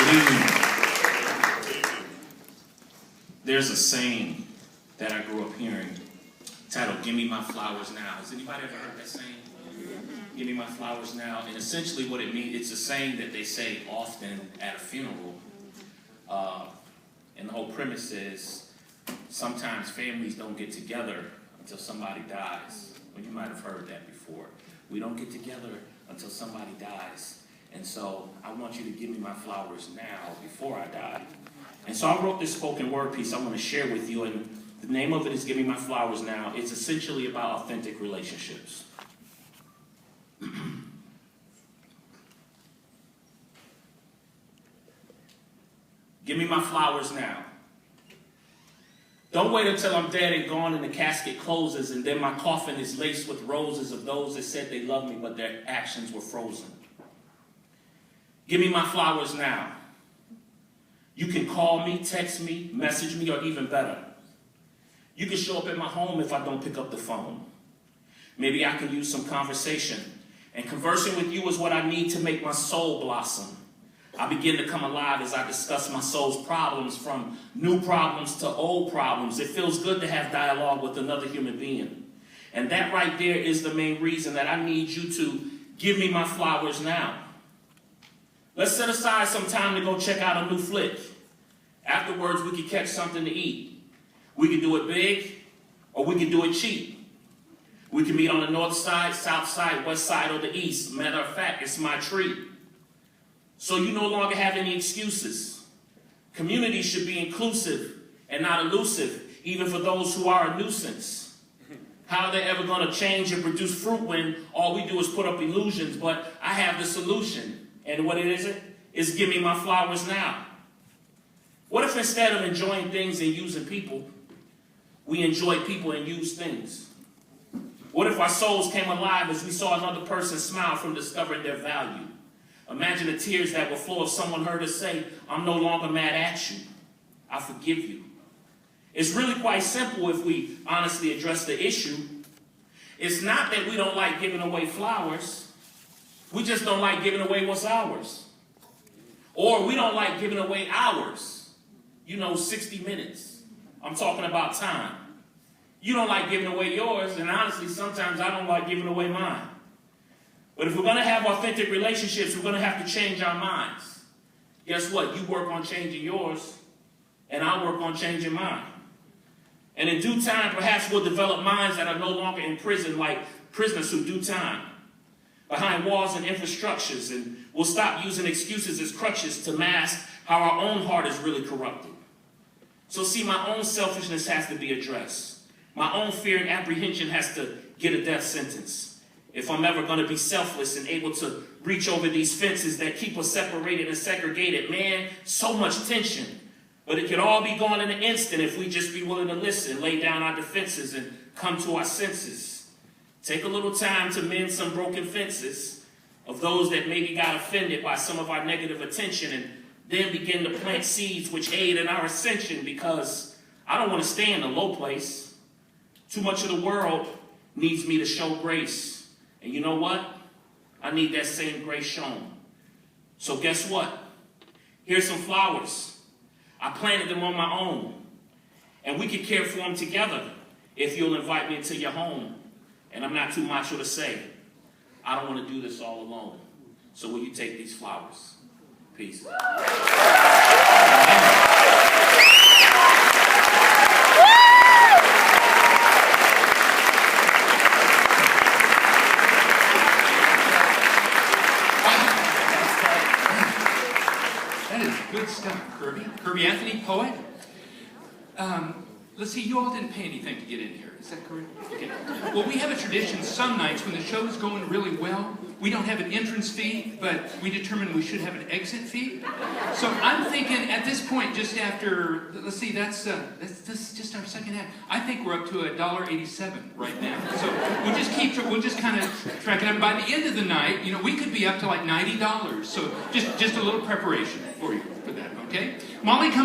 Good evening. There's a saying that I grew up hearing titled, "Gimme my flowers now." Has anybody ever heard that saying? Give me my flowers now. And essentially what it means, it's a saying that they say often at a funeral. And the whole premise is sometimes families don't get together until somebody dies. Well, you might have heard that before. We don't get together until somebody dies. And so I want you to give me my flowers now before I die. And so I wrote this spoken word piece I want to share with you. And the name of it is Give Me My Flowers Now. It's essentially about authentic relationships. Give me my flowers now. Don't wait until I'm dead and gone and the casket closes and then my coffin is laced with roses of those that said they loved me but their actions were frozen. Give me my flowers now. You can call me, text me, message me, or even better. You can show up at my home if I don't pick up the phone. Maybe I can use some conversation. And conversing with you is what I need to make my soul blossom. I begin to come alive as I discuss my soul's problems, from new problems to old problems. It feels good to have dialogue with another human being. And that right there is the main reason that I need you to give me my flowers now. Let's set aside some time to go check out a new flick. Afterwards, we could catch something to eat. We could do it big, or we could do it cheap. We can meet on the north side, south side, west side, or the east. Matter of fact, it's my treat. So you no longer have any excuses. Community should be inclusive and not elusive, even for those who are a nuisance. How are they ever going to change and produce fruit when all we do is put up illusions? But I have the solution. And what is give me my flowers now. What if instead of enjoying things and using people, we enjoy people and use things? What if our souls came alive as we saw another person smile from discovering their value? Imagine the tears that would flow if someone heard us say, "I'm no longer mad at you. I forgive you." It's really quite simple if we honestly address the issue. It's not that we don't like giving away flowers. We just don't like giving away what's ours. Or we don't like giving away hours. 60 minutes. I'm talking about time. You don't like giving away yours, and honestly, sometimes I don't like giving away mine. But if we're going to have authentic relationships, we're going to have to change our minds. Guess what? You work on changing yours, and I work on changing mine. And in due time, perhaps we'll develop minds that are no longer in prison like prisoners who do time, behind walls and infrastructures, and we'll stop using excuses as crutches to mask how our own heart is really corrupted. So see, my own selfishness has to be addressed. My own fear and apprehension has to get a death sentence. If I'm ever going to be selfless and able to reach over these fences that keep us separated and segregated, man, so much tension. But it could all be gone in an instant if we just be willing to listen, lay down our defenses, and come to our senses. Take a little time to mend some broken fences of those that maybe got offended by some of our negative attention, and then begin to plant seeds which aid in our ascension, because I don't want to stay in the low place. Too much of the world needs me to show grace. And you know what? I need that same grace shown. So guess what? Here's some flowers. I planted them on my own. And we can care for them together if you'll invite me into your home. And I'm not too macho to say, I don't want to do this all alone. So will you take these flowers? Peace. Good stuff, Kirby. Kirby Anthony, poet. Let's see, you all didn't pay anything to get in here. Is that correct? Okay. Well, we have a tradition some nights when the show is going really well. We don't have an entrance fee, but we determine we should have an exit fee. So I'm thinking at this point, just after, let's see, that's just our second half. I think we're up to $1.87 right now. So we'll just kind of track it up. By the end of the night, we could be up to like $90. So just a little preparation for you for that, okay? Molly, come